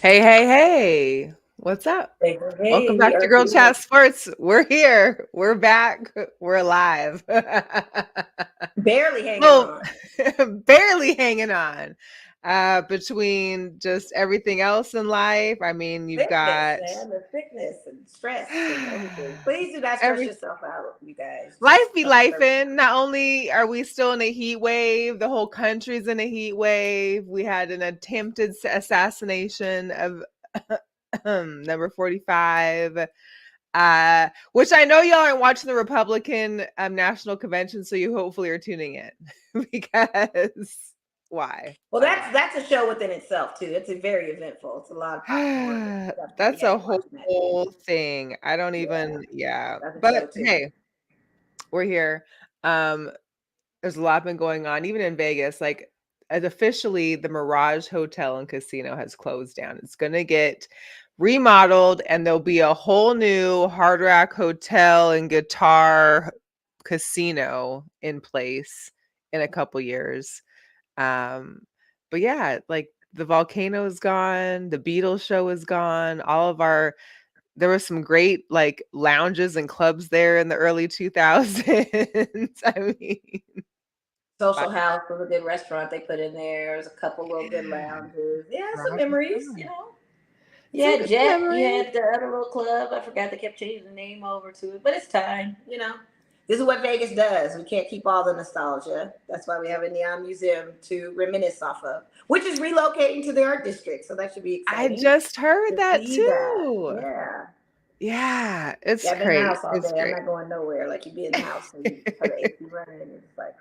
Hey. What's up? Hey, hey, Welcome hey, we back to are Girl here, Chat Sports. We're here. We're back. We're alive. barely hanging Well, on. barely hanging on. Between just everything else in life. I mean, you've Sickness, got man, the sickness and stress and everything. Please do not stress every yourself out, you guys. life Just be don't life stress in. Not only are we still in a heat wave, the whole country's in a heat wave. We had an attempted assassination of number 45. Which I know y'all aren't watching the Republican National Convention, so you hopefully are tuning in because why? Well, Why that's a show within itself too. It's a very eventful. It's a lot of popcorn and not? stuff to be That's a had watching that thing. whole thing. I don't Yeah, even, yeah. that's a But show too. hey, we're here. Um, there's a lot been going on, even in Vegas. Like, as officially, the Mirage Hotel and Casino has closed down. It's going to get remodeled, and there'll be a whole new Hard Rock Hotel and Guitar Casino in place in a couple years. Um, but yeah, like the volcano is gone, the Beatles show is gone, all of our there was some great like lounges and clubs there in the early 2000s. I mean, Social House was a good restaurant they put in there. There's a couple little good lounges. Yeah, some Mirage is memories, gone. You Some had good Jet, you memories. had the other little club. I forgot they kept changing the name over to it, but it's time, This is what Vegas does. We can't keep all the nostalgia. That's why we have a neon museum to reminisce off of, which is relocating to the art district. So that should be I exciting just heard to that see that. too. Yeah. Yeah, it's Yeah, I've been in the great. house all It's day. I'm great. not going nowhere. Like you be in the house and you turn the AC running and it's like,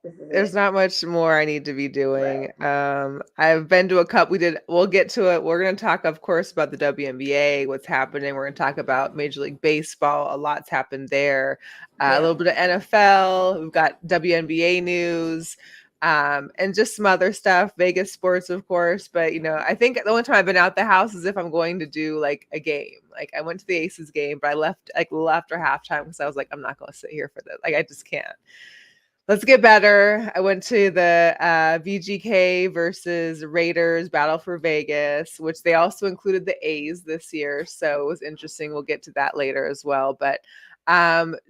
this is There's it. not much more I need to be doing. Right. I've been to a couple. We'll get to it. We're going to talk, of course, about the WNBA, what's happening. We're going to talk about Major League Baseball. A lot's happened there. A Yeah. little bit of NFL. We've got WNBA news. And just some other stuff, Vegas sports, of course. But I think the only time I've been out the house is if I'm going to do like a game. Like I went to the Aces game, but I left like a little after halftime because I was like, I'm not going to sit here for this. Like I just can't. Let's get better. I went to the VGK versus Raiders Battle for Vegas, which they also included the A's this year. So it was interesting. We'll get to that later as well. But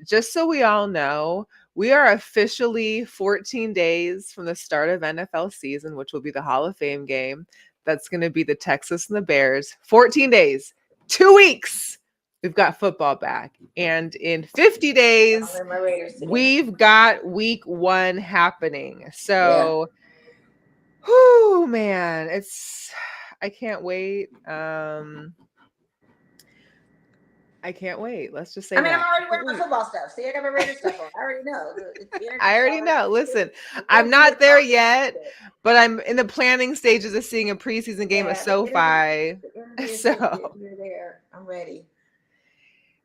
just so we all know, we are officially 14 days from the start of NFL season, which will be the Hall of Fame game. That's going to be the Texas and the Bears. 14 days, 2 weeks. We've got football back. And in 50 I'm days, in my Raiders today. we've got week 1 happening. Yeah. So, whoo, man, I can't wait. I can't wait. Let's just I say mean, I'm that. already Can't wearing my wait. football stuff. See, I got my Raiders stuff on. I already know. The I energy's already already, know. Listen, the I'm energy is not there already yet, shifted. but I'm in the planning stages of seeing a preseason game at Yeah, the energy, SoFi. the energy is shifted. So, You're there. I'm ready.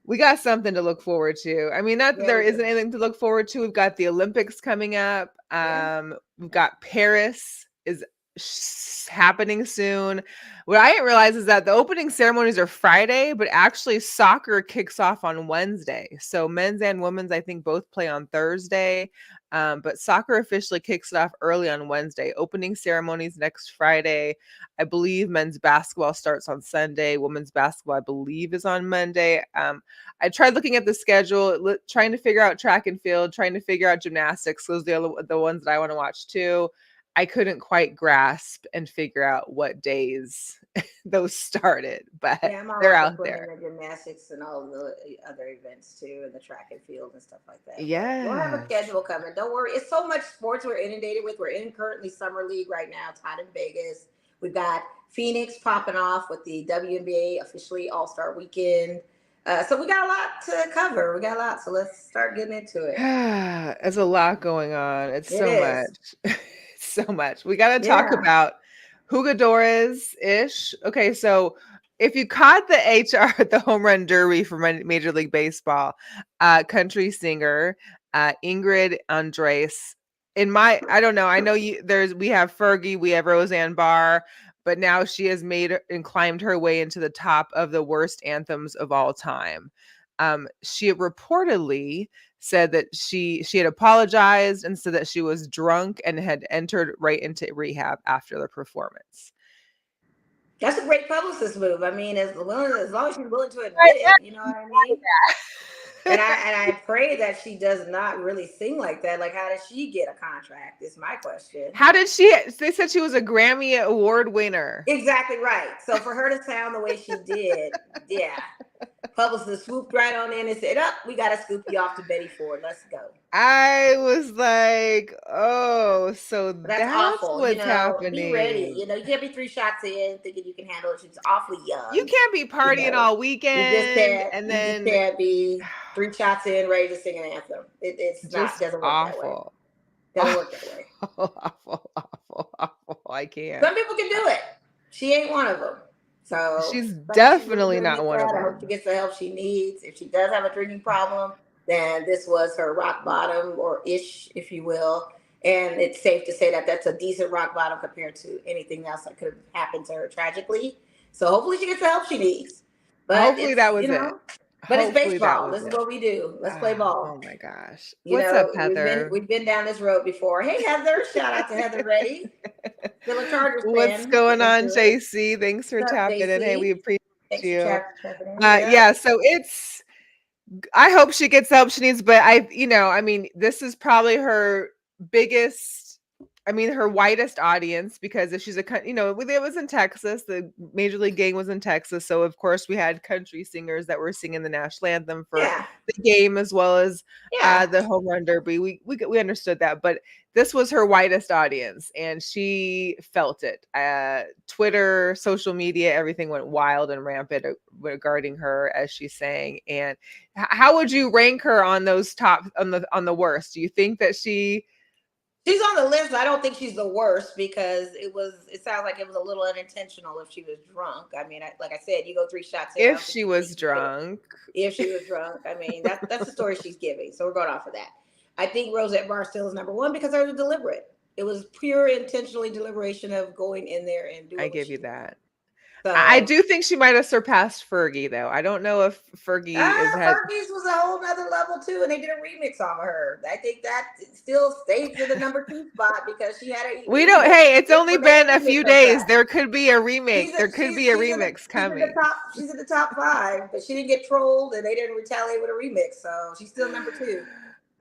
we got something to look forward to. I mean, not that Yeah, there we isn't do. anything to look forward to. We've got the Olympics coming up. Yeah. We've got Paris is happening soon. What I didn't realize is that the opening ceremonies are Friday, but actually soccer kicks off on Wednesday. So men's and women's, I think, both play on Thursday. But soccer officially kicks it off early on Wednesday. Opening ceremonies next Friday. I believe men's basketball starts on Sunday. Women's basketball, I believe, is on Monday. I tried looking at the schedule, trying to figure out track and field, trying to figure out gymnastics. Those are the ones that I want to watch too. I couldn't quite grasp and figure out what days those started, but Yeah, I'm all they're about the out swimming there. and gymnastics and all the other events too, and the track and field and stuff like that. But we'll have a Yes. schedule coming. Don't worry. It's so much sports we're inundated with. We're in currently summer league right now. It's hot in Vegas. We've got Phoenix popping off with the WNBA officially All Star Weekend. So we got a lot to cover. We got a lot. So let's start getting into it. There's a lot going on. It's It so is. much. So much. We got to talk Yeah. about Hugadores ish. Okay, so if you caught the HR, the home run derby for Major League Baseball, country singer Ingrid Andres. I don't know. I know we have Fergie, we have Roseanne Barr, but now she has made and climbed her way into the top of the worst anthems of all time. She reportedly said that she had apologized and said that she was drunk and had entered right into rehab after the performance. That's a great publicist move. I mean, as long as she's willing to admit it, you know what I mean? And I pray that she does not really sing like that. Like, how does she get a contract? Is my question. How did she? They said she was a Grammy Award winner. Exactly right. So for her to sound the way she did, yeah. Publicist swooped right on in and said, "Up, we got to scoop you off to Betty Ford. Let's go." I was like, oh, so But that's that's awful. what's Be ready. happening. You can't be 3 shots in thinking you can handle it. She's awfully You young. can't be You partying know, all weekend and you just then can't be 3 shots in ready to sing an anthem. It's not just doesn't work that way. awful. Doesn't work that way. Awful, awful, awful. I can't. Some people can do it. She ain't one of them. So She's I hope she's really definitely going to not get one of that. I hope she them. gets the help she needs. If she does have a drinking problem, then this was her rock bottom or ish, if you will. And it's safe to say that that's a decent rock bottom compared to anything else that could have happened to her tragically. So hopefully she gets the help she needs. But Hopefully that it's, was it. but it's Hopefully that baseball. was This is it. what we do. Let's play Oh ball. my gosh. What's up, Heather? We've been down this road before. Hey Heather, shout out to Heather Reddy, still a Chargers What's fan. going Get on, into it. JC? Thanks for What's up, tapping in. Hey, we JC? appreciate Thanks for you. tapping in. Yeah. Yeah, so I hope she gets the help she needs, but I mean, this is probably her biggest, her widest audience, because if she's it was in Texas, the Major League game was in Texas. So of course we had country singers that were singing the national anthem for Yeah. the game, as well as Yeah. the home run derby. We understood that, but this was her widest audience and she felt it. Twitter, social media, everything went wild and rampant regarding her as she sang. And how would you rank her on those top on the worst? Do you think that she's on the list? I don't think she's the worst because it sounds like it was a little unintentional if she was drunk. I mean, like I said, you go 3 shots in. if she was drunk? If she was drunk, I mean, that's the story she's giving. So we're going off of that. I think Rosette Barstool is number one because it was deliberate. It was pure intentionally deliberation of going in there and doing. I give you that. So, I do think she might have surpassed Fergie, though. I don't know if Fergie Fergie's was a whole nother level too, and they did a remix off of her. I think that still stays in the number 2 spot because she had a. We don't. Hey, it's only been a few days. There could be a remake. There could be a remix coming. She's in the top 5, but she didn't get trolled, and they didn't retaliate with a remix, so she's still number 2.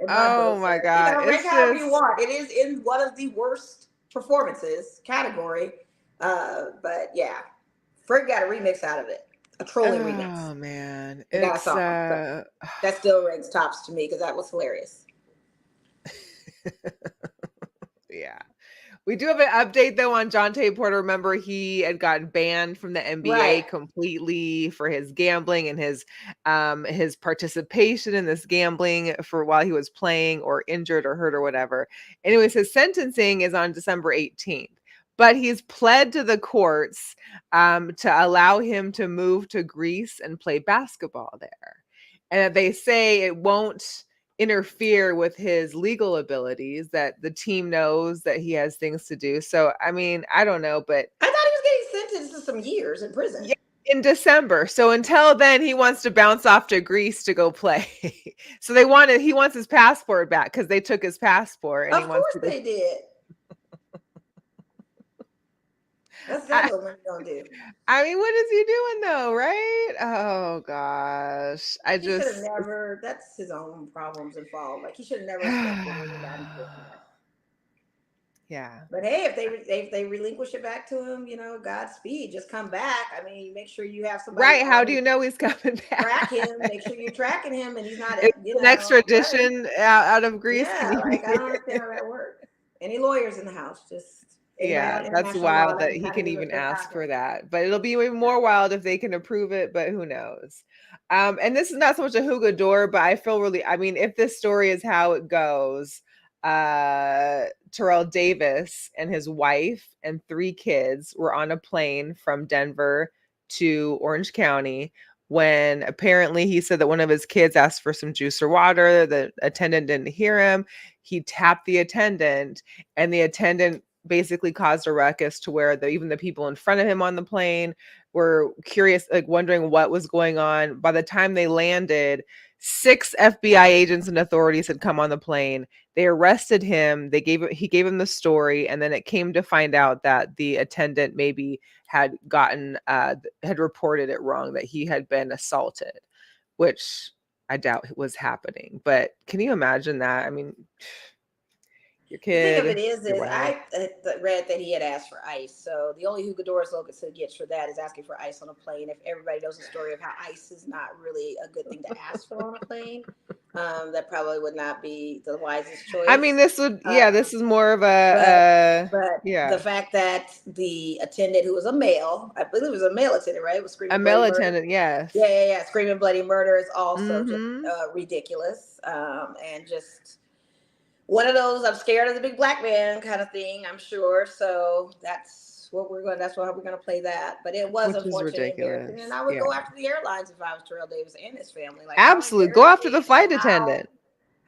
Oh my God! Rank however you want. It is in one of the worst performances category, but yeah. Ferg got a remix out of it, a trolling remix. Oh man, it's that still ranks tops to me because that was hilarious. Yeah, we do have an update though on Jonte Porter. Remember, he had gotten banned from the NBA completely for his gambling and his participation in this gambling for while he was playing or injured or hurt or whatever. Anyways, his sentencing is on December 18th. But he's pled to the courts to allow him to move to Greece and play basketball there. And they say it won't interfere with his legal abilities, that the team knows that he has things to do. So, I mean, I don't know, but I thought he was getting sentenced to some years in prison. Yeah, in December. So until then, he wants to bounce off to Greece to go play. So he wants his passport back because they took his passport. And of course they did. That's exactly what you're gonna do. I mean, what is he doing though, right? Oh gosh. He should have never. That's his own problems and fault. Like he should have never accepted anybody's business. Yeah. But hey, if they relinquish it back to him, Godspeed. Just come back. I mean, make sure you have somebody. Right. How do you know he's coming back? Track him. Make sure you're tracking him, and he's not an extradition out of Greece. Yeah, like I don't understand how that works. Any lawyers in the house? Just yeah, that's wild that he can even ask for that. But it'll be even more wild if they can approve it, but who knows? And this is not so much a Hugo Door, but I feel really, if this story is how it goes, Terrell Davis and his wife and 3 kids were on a plane from Denver to Orange County when apparently he said that one of his kids asked for some juice or water. The attendant didn't hear him. He tapped the attendant, and the attendant basically caused a ruckus to where even the people in front of him on the plane were curious, like wondering what was going on. By the time they landed, 6 FBI agents and authorities had come on the plane. They arrested him. He gave him the story, and then it came to find out that the attendant maybe had reported it wrong, that he had been assaulted, which I doubt was happening. But can you imagine that? I mean, your The thing of it kid, is, your wife. I read that he had asked for ice. So the only Doris Logan gets for that is asking for ice on a plane. If everybody knows the story of how ice is not really a good thing to ask for on a plane, that probably would not be the wisest I mean, choice. this is more of But a, the yeah, fact that the attendant, who was a male, I believe it was a male attendant, right, was a screaming male bloody murder. attendant, yes. Yeah. Screaming bloody murder is also just Mm-hmm. ridiculous, and just one of those I'm scared of the big black man kind of thing, I'm sure. So that's why we're gonna play that. But it was Which is unfortunately embarrassing. And ridiculous. I would Yeah. go after the airlines if I was Terrell Davis and his family. Like, how Absolutely. Go after the embarrassing and flight attendant.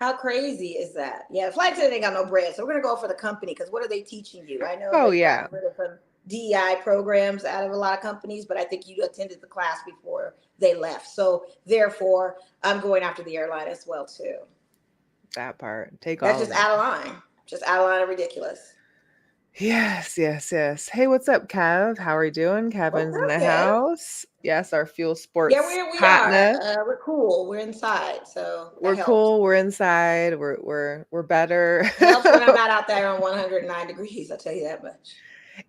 how crazy is that? Yeah, the flight attendant ain't got no bread. So we're gonna go for the company, because what are they teaching you? I know Oh they've yeah. gotten rid of some DEI programs out of a lot of companies, but I think you attended the class before they left. So therefore, I'm going after the airline as well too. That part. Take That's all of just them. out of line. Just out of line and ridiculous. Yes, yes, yes. Hey, what's up, Kev? How are you doing? What's Kevin's in up, the Kev? house. Yes, our Fuel Yeah, Sports we are. partner. We're cool. We're inside, so that We're helps. cool. We're inside. We're better. It helps when I'm not out there on 109 degrees. I'll tell you that much.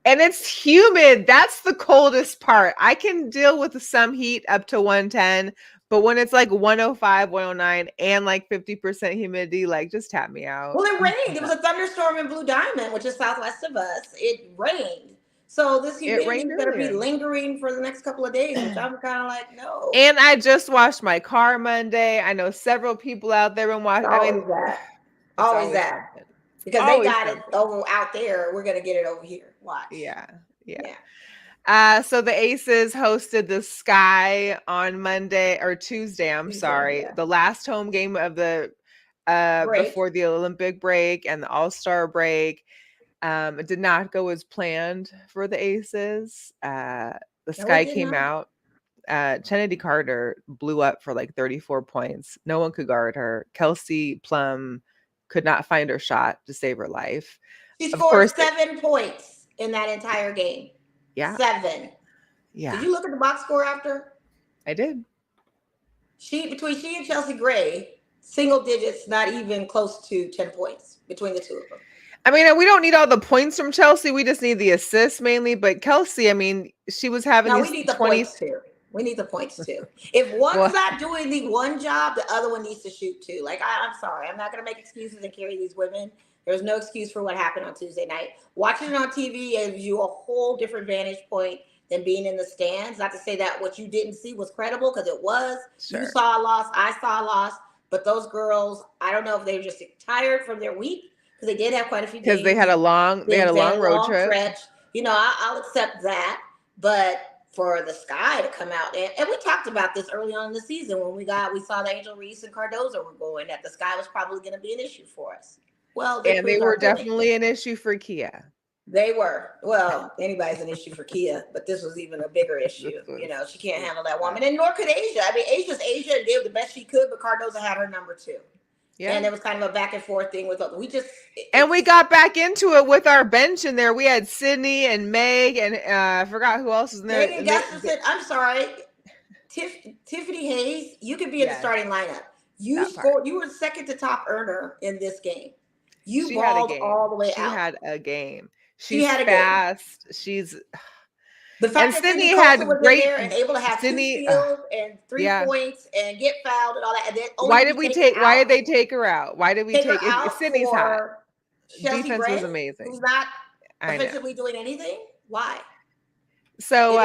And it's humid. That's the coldest part. I can deal with some heat up to 110, but when it's like 105, 109, and like 50% humidity, like just tap me out. Well, it I'm rained. It was done. a thunderstorm in Blue Diamond, which is southwest of us. It rained. So this It humidity rained is going to be earlier. lingering for the next couple of days, which I'm kind of like, no. And I just washed my car Monday. I know several people out there been It's washing. I mean, always that. it's Always always that. something. Because they Always got it something. over out there. We're going to get it over here. Watch. Yeah. Yeah. Yeah. So the Aces hosted the Sky on Monday or Tuesday, I'm Tuesday. sorry. Yeah. The last home game of the Break. before the Olympic break and the All-Star break. It did not go as planned for the Aces. The No, it Sky did came not. out. Kennedy Carter blew up for like 34 points. No one could guard her. Kelsey Plum could not find her shot to save her life. She Of scored course, 7 points in that entire game. yeah, 7. Did yeah, you look at the box score after? I did. Between she and Chelsea Gray, single digits, not even close to 10 points between the two of them. I mean, we don't need all the points from Chelsea. We just need the assists mainly. But Kelsey, I mean, she was having Now we these need the 20s. points too. We need the points too. If one's Well, not doing the one job, the other one needs to shoot too. Like, I'm sorry, I'm not going to make excuses and carry these women. There's no excuse for what happened on Tuesday night. Watching it on TV gives you a whole different vantage point than being in the stands. Not to say that what you didn't see was credible, because it was. You sure. saw a loss, I saw a loss, but those girls, I don't know if they were just tired from their week, because they did have quite a few Because games. they had a They had long a road long trip. stretch. I'll accept that, but for the Sky to come out, and we talked about this early on in the season when we saw that Angel Reese and Cardozo were going, that the Sky was probably going to be an issue for us. Well, they And they proved were our point. definitely an issue for Kia. They were. Well, anybody's an issue for Kia, but this was even a bigger issue. She can't handle that woman, and nor could Asia. I mean, Asia's Asia and did the best she could, but Cardozo had her number too. Yeah. And it was kind of a back and forth thing with and we got back into it with our bench in there. We had Sydney and Meg, and I forgot who else was in there. Megan Gustafson. I'm sorry, Tiffany Hayes. You could be in the starting lineup. You scored. You were second to top earner in this game. You balled all the way out. She had a game. She had fast. She's the fact that Sydney had was in there and able to have Sydney, 2 steals and 3 points and get fouled and all that. And then why did they take her out? Why did we take her out? Sydney's hot. Chelsea Defense Gray, was amazing. Who's not offensively doing anything? Why? So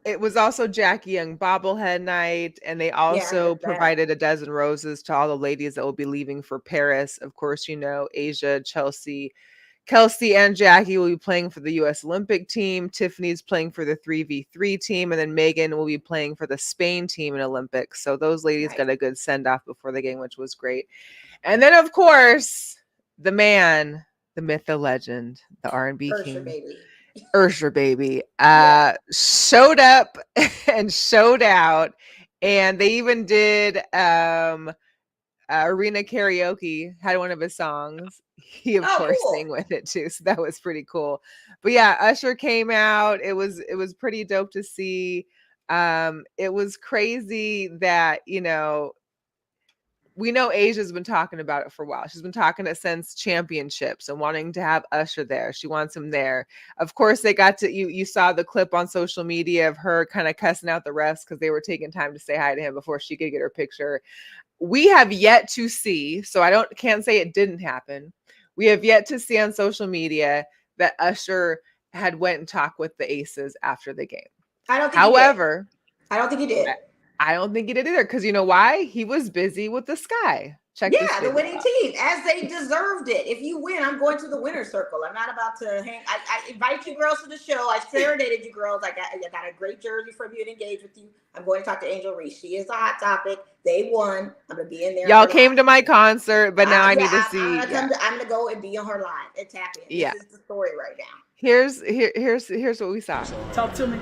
it was also Jackie Young bobblehead night, and they also provided a dozen roses to all the ladies that will be leaving for Paris. Of course, Asia, Chelsea, Kelsey, and Jackie will be playing for the U.S. Olympic team. Tiffany's playing for the 3v3 team, and then Megan will be playing for the Spain team in Olympics. So those ladies got a good send off before the game, which was great. And then, of course, the man, the myth, the legend, the R&B Ursher, king, baby. Ursher baby, Yeah. showed up and showed out. And they even did arena karaoke, had one of his songs. He of Oh, course cool. sang with it too, so that was pretty cool. But yeah, Usher came out. It was pretty dope to see. It was crazy that, we know Asia's been talking about it for a while. She's been talking it since championships and wanting to have Usher there. She wants him there. Of course, they got to you saw the clip on social media of her kind of cussing out the refs because they were taking time to say hi to him before she could get her picture. We have yet to see, so can't say it didn't happen. We have yet to see on social media that Usher had went and talked with the Aces after the game. I don't think he did. However, I don't think he did. I don't think he did either, because you know why? He was busy with the Sky. Check this Yeah, the video winning out. team, as they deserved it. If you win, I'm going to the winner's circle. I'm not about to hang. I invite you girls to the show. I serenaded you girls. I got a great jersey from you and engaged with you. I'm going to talk to Angel Reese. She is a hot topic. They won. I'm gonna be in there. Y'all came to my concert, but now I Yeah, need to I'm see. gonna come. I'm gonna go and be on her line and tap in. Yeah. This is the story right now. Here's what we saw. Talk to me.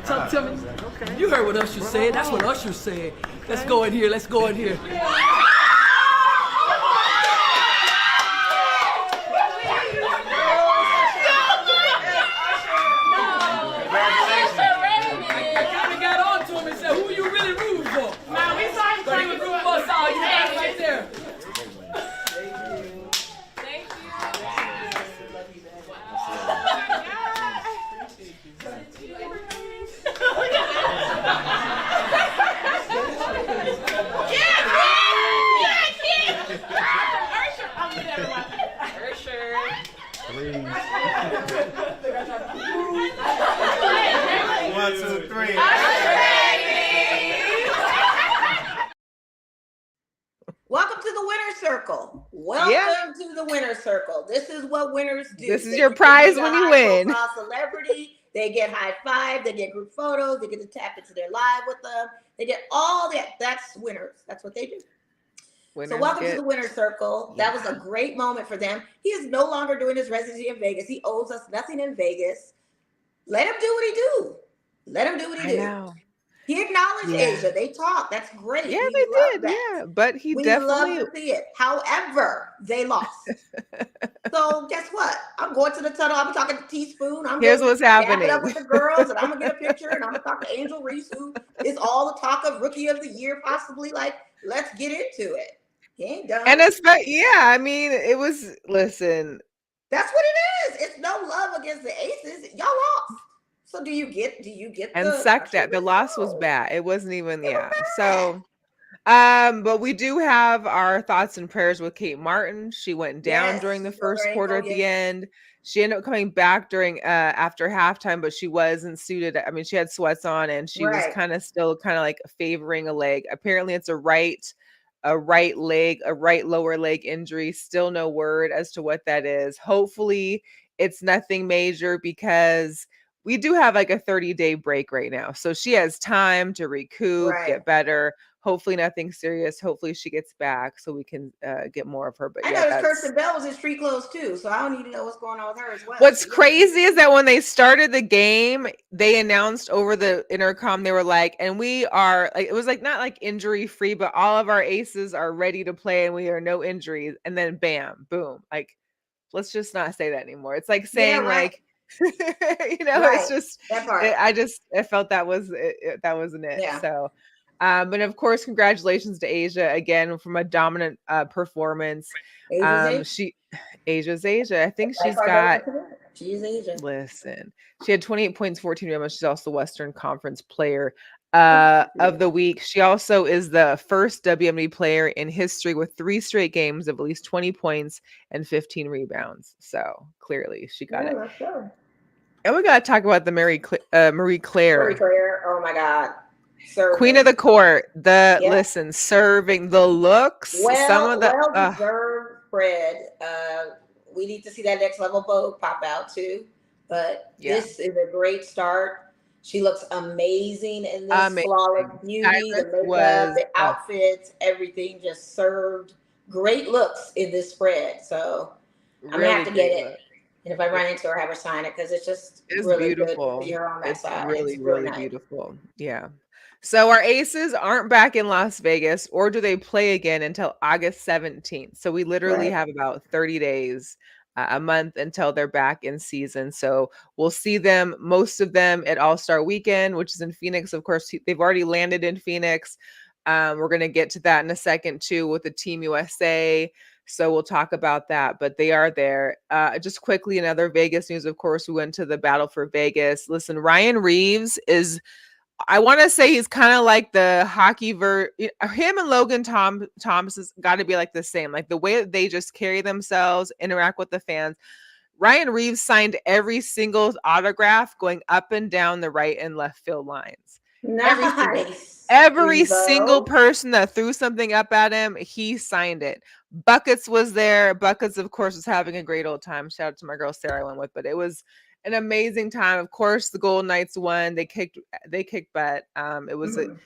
Talk to me. Okay. You heard what Usher said. That's what Usher said. Let's go in here. Let's go in here. One, two, three. Welcome to the winner's circle. Welcome to the winner's circle. This is what winners do. This is your prize when you win. Celebrity. They get high five. They get group photos. They get to tap into their live with them. They get all that. That's winners. That's what they do. Winners so welcome to the winner's circle. That was a great moment for them. He is no longer doing his residency in Vegas. He owes us nothing in Vegas. Let him do what he do. Let him do what he do. Know. He acknowledged Asia. They talked. That's great. Yeah, we they did. That. Yeah, but we love to see it. However, they lost. So guess what? I'm going to the tunnel. I'm talking to Teaspoon. Here's what's happening. It up with the girls, and I'm gonna get a picture, and I'm gonna talk to Angel Reese, who is all the talk of Rookie of the Year, possibly. Like, let's get into it. He ain't done. And I mean, it was. Listen, that's what it is. It's no love against the Aces. Y'all lost. So do you get and sucked at the loss was bad. It wasn't even So but we do have our thoughts and prayers with Kate Martin. She went down during the first quarter at the end. She ended up coming back during after halftime, but she wasn't suited. I mean, she had sweats on and she was still like favoring a leg. Apparently it's a right lower leg injury. Still no word as to what that is. Hopefully it's nothing major, because we do have like a 30-day break right now. So she has time to recoup, get better. Hopefully nothing serious. Hopefully she gets back so we can get more of her. But I noticed Kirsten Bell was in street clothes too, so I don't need to know what's going on with her as well. What's crazy is that when they started the game, they announced over the intercom, they were like, and we are like, it was like not like injury free, but all of our aces are ready to play and we are no injuries. And then bam, boom. Like, let's just not say that anymore. It's like saying like, it's just I felt that was it, that wasn't it. Yeah. So but of course, congratulations to Asia again from a dominant performance. Asia's Asia. I think she's Asia. Listen, she had 28 points, 14 rebounds. She's also Western Conference Player of the Week. She also is the first WNBA player in history with 3 straight games of at least 20 points and 15 rebounds. So clearly she got it. Sure. And we got to talk about the Marie Claire. Marie Claire. Oh my God. Serving. Queen of the court. Listen, serving the looks. Some of the well-deserved spread. We need to see that next level boat pop out too. But this is a great start. She looks amazing in this flawless beauty, the makeup, the outfits, everything just served great looks in this spread. So I'm gonna have Really to get great it. look. And if I run into her, have her sign it because it's just It's really good to beautiful. see her on that It's side. It's really, really really nice. beautiful. Yeah. So our Aces aren't back in Las Vegas, or do they play again until August 17th? So we literally Right. have about 30 days, a month until they're back in season. So we'll see them, most of them at All-Star Weekend, which is in Phoenix. Of course, they've already landed in Phoenix. We're going to get to that in a second too with the Team USA. So we'll talk about that, but they are there. Just quickly, another Vegas news, of course, we went to the Battle for Vegas. Listen, Ryan Reeves is, I want to say he's kind of like the hockey him and Thomas has got to be like the same, like the way that they just carry themselves, interact with the fans. Ryan Reeves signed every single autograph going up and down the right and left field lines. Every single. Nice. Every single Revo. person that threw something up at him, he signed it. Buckets was there. Buckets, of course, was having a great old time. Shout out to my girl Sarah I went with, but it was an amazing time. Of course, the Golden Knights won. They kicked butt. It was a Mhm.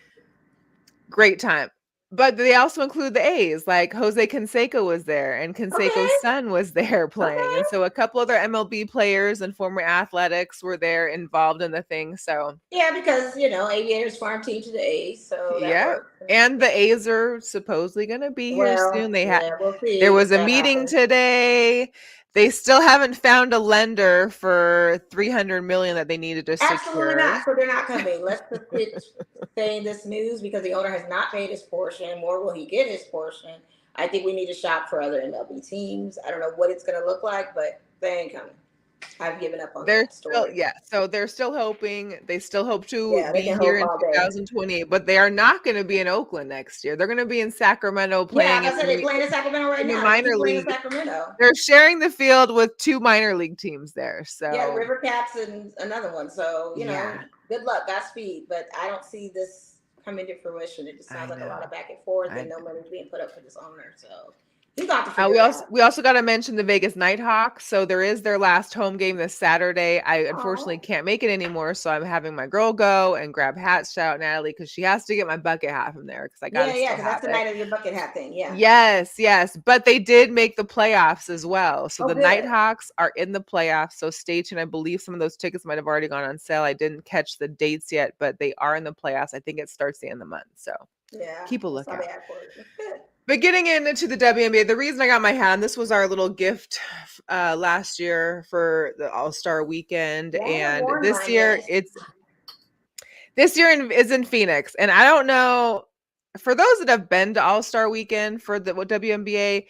great time. But they also include the A's, like Jose Canseco was there, and Okay. Canseco's son was there playing. And Okay. so a couple other MLB players and former athletics were there involved in the thing. So Yeah, because Aviators farm team to the A's, so that yeah. works. And the A's are supposedly going to be here Well, soon. yeah, we'll There see was if a that meeting happens. today. They still haven't found a lender for 300 million that they needed to Absolutely secure. not. So they're not coming. Let's just quit saying this news because the owner has not paid his portion. More will he get his portion? I think we need to shop for other MLB teams. I don't know what it's going to look like, but they ain't coming. I've given up on They're that still, story. yeah, so they're still hoping. They still hope to Yeah, they be can here hope in all day. 2028, but they are not going to be in Oakland next year. They're going to be in Sacramento Yeah, playing like I said, they're playing in Sacramento right in the now. They can minor keep playing in league. Sacramento. They're sharing the field with two minor league teams there. Yeah, the So, River Cats and another one. So, yeah, good luck, Godspeed. But I don't see this coming to fruition. It just sounds I like a lot of know. back and forth I and no know. money's being put up for this owner. So he's got to We figure it also out. we also got to mention the Vegas Nighthawks. So there is their last home game this Saturday. I unfortunately Oh, can't make it anymore, so I'm having my girl go and grab hats. Shout out Natalie because she has to get my bucket hat from there because I got yeah, to yeah, still because have that's the it. night of your bucket hat thing. Yeah. Yes, yes, but they did make the playoffs as well. So Oh, the good. Nighthawks are in the playoffs. So stay tuned. I believe some of those tickets might have already gone on sale. I didn't catch the dates yet, but they are in the playoffs. I think it starts the end of the month. So Yeah, keep a I saw lookout. the ad for it. That's good. But getting into the WNBA, the reason I got my hat, and this was our little gift last year for the All-Star weekend, Yeah, I haven't and worn this mine year yet. is in Phoenix, and I don't know for those that have been to All-Star Weekend for the WNBA,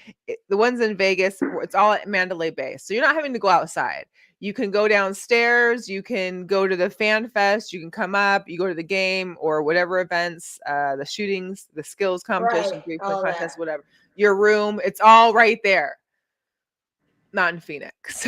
the ones in Vegas, it's all at Mandalay Bay, so you're not having to go outside. You can go downstairs, you can go to the fan fest, you can come up, you go to the game or whatever events, the shootings, the skills Right, competition, 3-point all of contest, that. whatever. Your room, it's all right there. Not in Phoenix.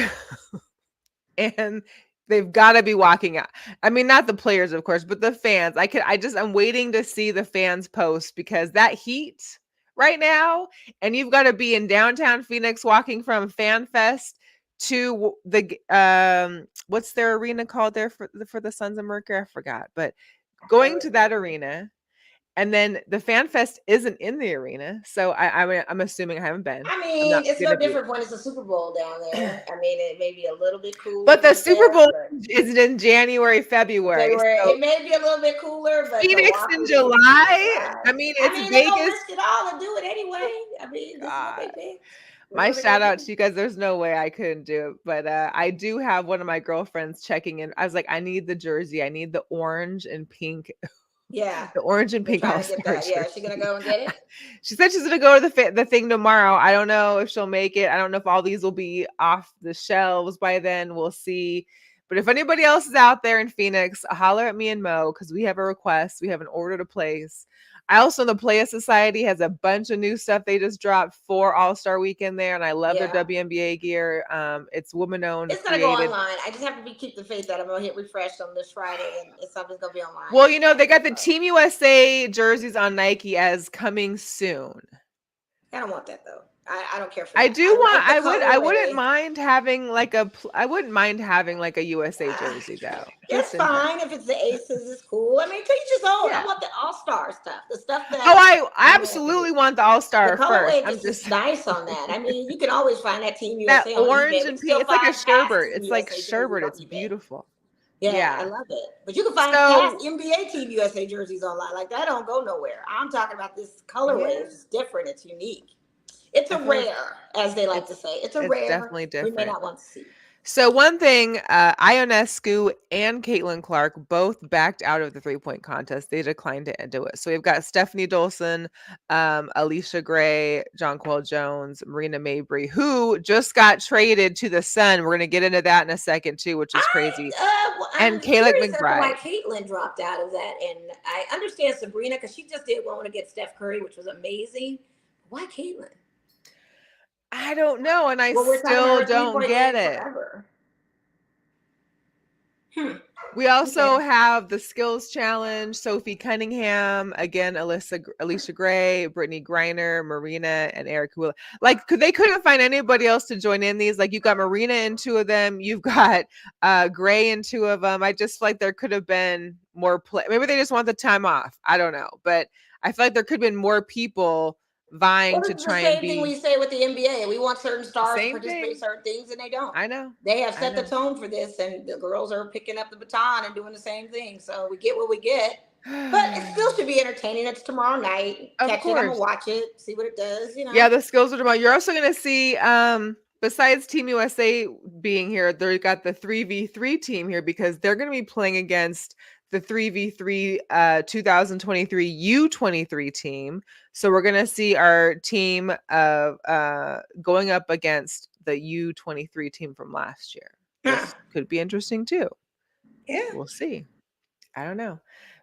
And they've got to be walking out. I mean, not the players, of course, but the fans. I'm waiting to see the fans post because that heat right now, and you've got to be in downtown Phoenix walking from Fan Fest to the what's their arena called there for the Sons of Mercury? I forgot, but going to that arena, and then the Fan Fest isn't in the arena, so I'm assuming I haven't been. I I'm not mean, it's no gonna be different when it's a Super Bowl down there. I mean, it may be a little bit cooler but than the up Super there, Bowl but is in January, February. February So it may be a little bit cooler, but to Phoenix walk in through the streets in July. July. I mean, I it's mean, they're gonna Vegas. risk it all and do it anyway. Oh I mean, this is what they God. picked. What My are they gonna shout out do? to you guys. There's no way I couldn't do it. But I do have one of my girlfriends checking in. I was like, I need the jersey. I need the orange and pink, Yeah, the orange and we're pink trying to get all-star that. Yeah, is she gonna jersey. go and get it? She said she's gonna go to the thing tomorrow. I don't know if she'll make it. I don't know if all these will be off the shelves by then. We'll see. But if anybody else is out there in Phoenix, holler at me and Mo because we have a request. We have an order to place. I also the Playa Society has a bunch of new stuff they just dropped for All-Star Weekend there, and I love their Yeah. WNBA gear. It's woman owned, It's gonna go created. online. I just have to keep the faith that I'm gonna hit refresh on this Friday and something's gonna be online Well, this they Friday. got the So Team USA jerseys on Nike as coming soon. I don't want that though. I don't care for I that. do I want. like the I wouldn't colorway. mind having like a. I wouldn't mind having like a USA jersey though. It's Just in case. fine if it's the Aces. It's cool. I mean, to each his own. I Yeah. want the All Star stuff, the stuff Oh, that I you know. absolutely want the All The Star first. colorway I'm just is just nice on that. I mean, you can always find that Team that USA on orange eBay. We can and still pink. It's like a find past sherbet. Team It's like USA jerseys sherbet. on It's eBay. beautiful. Yeah, I Yeah. love it. But you can find past So NBA Team USA jerseys online. Like that don't go nowhere. I'm talking about this colorway. yeah, It's just different. It's unique. It's I a feel like rare, as they like to it's say. It's a it's rare definitely we may different. not want to see. So one thing, Ionescu and Caitlin Clark both backed out of the 3-point contest. They declined to do it. So we've got Stephanie Dolson, Alicia Gray, Jonquel Jones, Marina Mabry, who just got traded to the Sun. We're going to get into that in a second too, which is crazy. I'm And Kayla curious as to why McBride. Caitlyn dropped out of that. And I understand Sabrina because she just did one against Steph Curry, which was amazing. Why Caitlyn? I don't know, and I Well, we're talking about still her three don't point get game it. forever. Hmm. We also Okay. have the skills challenge, Sophie Cunningham, again, Alicia Gray, Brittany Griner, Marina, and Erica Wheeler. Like, they couldn't find anybody else to join in these. Like, you've got Marina in 2 of them, you've got Gray in 2 of them. I just feel like there could have been more play. Maybe they just want the time off. I don't know. But I feel like there could have been more people vying Well, to this is the try and same thing be we say with the NBA. We want certain stars to same participate in thing. certain things, and they don't. I know. They have I set the know. tone for this, and the girls are picking up the baton and doing the same thing. So we get what we get. But it still should be entertaining. It's tomorrow night. Of Catch it. I'm course. gonna watch it, see what it does. Yeah, the skills are tomorrow. You're also going to see, besides Team USA being here, they got the 3v3 team here because they're going to be playing against the 3v3 2023 U23 team. So we're going to see our team of going up against the U23 team from last year. This could be interesting too. Yeah. We'll see. I don't know.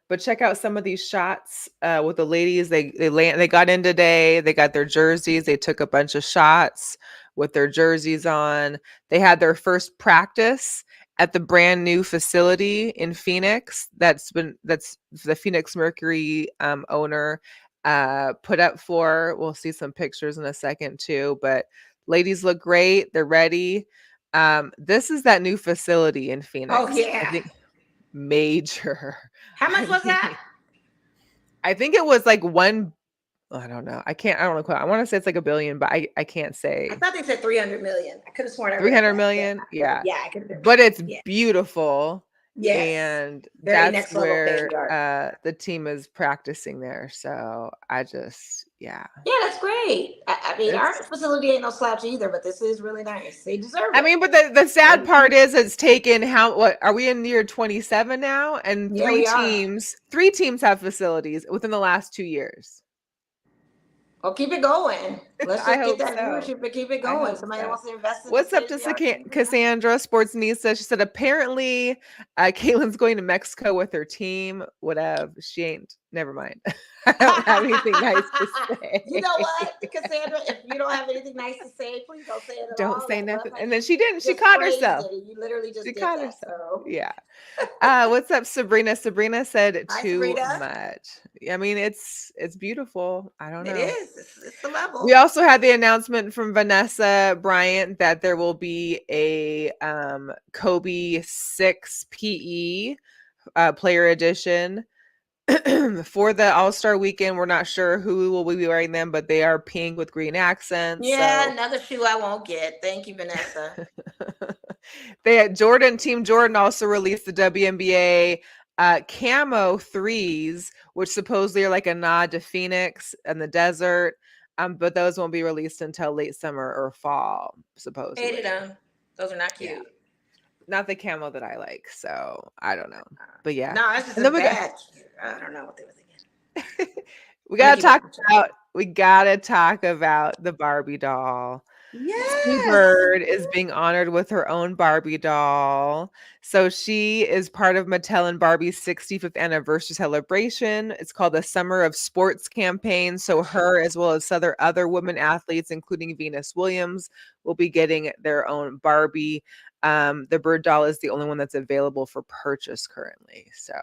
But check out some of these shots with the ladies. They got in today. They got their jerseys. They took a bunch of shots with their jerseys on. They had their first practice at the brand new facility in Phoenix. That's the Phoenix Mercury owner put up for. We'll see some pictures in a second too. But ladies look great. They're ready. This is that new facility in Phoenix. Oh yeah. I think major. How much was that? I think it was like I don't know. I don't know. I want to say it's like $1 billion, but I can't say. I thought they said 300 million. I could have sworn I read 300 that. million. Yeah. Yeah, I could have. But it's Yeah. beautiful. Yes. And Very that's next level where state-of-the-art. the team is practicing there. So Yeah, that's great. I mean, our facility ain't no slouch either, but this is really nice. They deserve it. I mean, but the sad part is it's taken what are we in year 27 now? And Yeah, three we are. teams have facilities within the last 2 years. Well, keep it going. Let's I just get hope that so. viewership and keep it I going. hope Somebody so. wants to invest in What's the up to state-of-the-art Cassandra Sportsnisa? She said apparently Caitlin's going to Mexico with her team. Whatever. She ain't. Never mind. I don't have anything nice to say. You know what, Cassandra? If you don't have anything nice to say, please don't say it at all. Don't say I love nothing. how And you then she didn't. She just caught phrased herself. it, and you literally just She did caught that. herself. So Yeah. What's up, Sabrina? Sabrina said hi, too Sabrina. much. I mean, it's beautiful. I don't know. It is. It's the level. We also had the announcement from Vanessa Bryant that there will be a Kobe 6 PE player edition for the All-Star weekend. We're not sure who will be wearing them, but they are pink with green accents. Yeah, so. another shoe I won't get. Thank you, Vanessa. They had Team Jordan also released the WNBA camo 3s, which supposedly are like a nod to Phoenix and the desert. But those won't be released until late summer or fall, supposedly. Hated them. Those are not cute. Yeah. Not the camo that I like, so I don't know. But yeah. No, that's just and a bad. I don't know what they were thinking. we gotta talk about the Barbie doll. Sue Yes. Bird is being honored with her own Barbie doll. So she is part of Mattel and Barbie's 65th anniversary celebration. It's called the Summer of Sports campaign. So her, as well as other women athletes, including Venus Williams, will be getting their own Barbie. The Bird doll is the only one that's available for purchase currently. So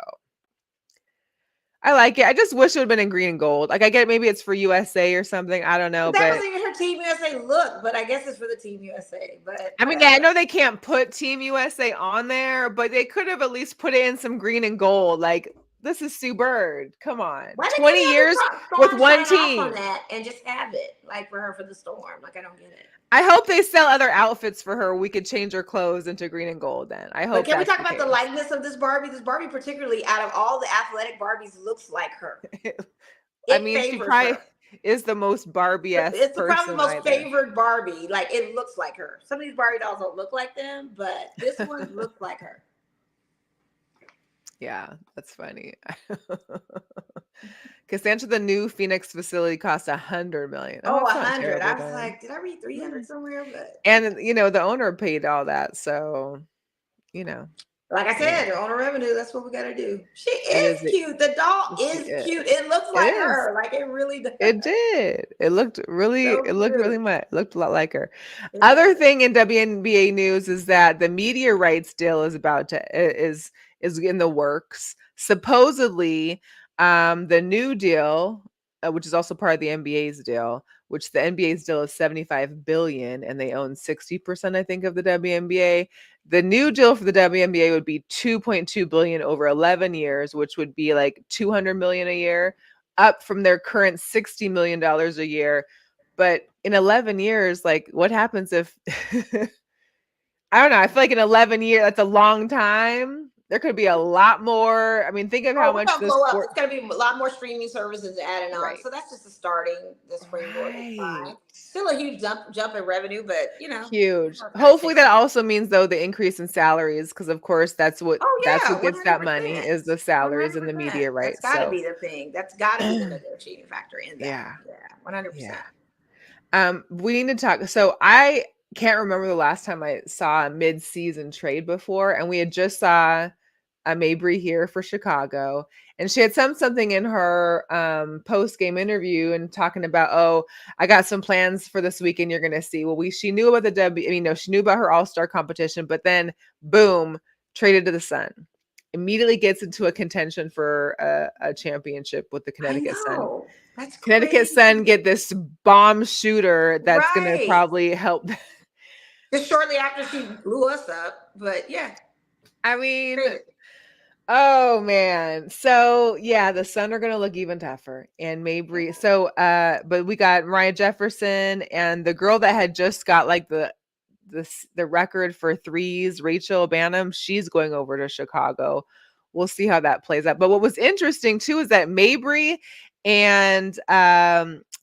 I like it. I just wish it would have been in green and gold. Like I get maybe it's for USA or something. I don't know, That but wasn't even her Team USA look, but I guess it's for the Team USA. But I mean, yeah, whatever. I know they can't put Team USA on there, but they could have at least put it in some green and gold. Like this is Sue Bird. Come on, Why they 20 couldn't have years the with storm one sign off on team. that and just have it like for her for the storm? Like I don't get it. I hope they sell other outfits for her. We could change her clothes into green and gold. Then I But hope can we that's talk the about the case. likeness of this Barbie? This Barbie, particularly out of all the athletic Barbies, looks like her. I It mean, she favors probably her. is the most Barbie-esque It's probably the person most either. favored Barbie. Like it looks like her. Some of these Barbie dolls don't look like them, but this one looks like her. Yeah, that's funny. Cassandra, the new Phoenix facility costs $100 million. Oh, Oh, it's not 100. terrible I was then. like, did I read 300 somewhere? But And the owner paid all that, so you know, like I yeah, said, owner revenue, that's what we got to do. She it is is. cute. The doll She is is. cute. It looks It like is. her. Like it really does. It did. So It looked really cute. much. Looked a lot like her. It Other does. thing in WNBA news is that the media rights deal is about to is in the works. Supposedly, the new deal, which is also part of the NBA's deal, which the NBA's deal is 75 billion, and they own 60%, I think, of the WNBA. The new deal for the WNBA would be 2.2 billion over 11 years, which would be like 200 million a year, up from their current $60 million a year. But in 11 years, like what happens if I don't know, I feel like in 11 years, that's a long time. There could be a lot more. I mean, think of how Oh, we're much gonna the blow up. sport. It's gonna be a lot more streaming services adding on. Right. So that's just a starting the springboard. It's Right. fine. Still a huge jump in revenue, but Huge. more Hopefully conversation. that also means though the increase in salaries, because of course Oh that's yeah, what one gets hundred that money percent, is the one salaries hundred and the percent. media That's rights. got to So be the thing. That's got to be the negotiating factor in that. yeah. Yeah, 100%. Yeah. We need to talk. So I can't remember the last time I saw a mid-season trade before, and we had just saw a Mabry here for Chicago, and she had something in her post-game interview and talking about, oh, I got some plans for this weekend. You're gonna see. Well, she knew about the no, she knew about her All-Star competition, but then boom, traded to the Sun. Immediately gets into a contention for a championship with the I Connecticut Sun. know. That's Connecticut crazy. Sun get this bomb shooter that's gonna Right. probably help. Just shortly after she blew us up, but yeah, I mean, crazy. oh man. So yeah, the Sun are gonna look even tougher. And Mabry. So but we got Mariah Jefferson and the girl that had just got like the record for threes, Rachel Banham, she's going over to Chicago. We'll see how that plays out. But what was interesting too is that Mabry and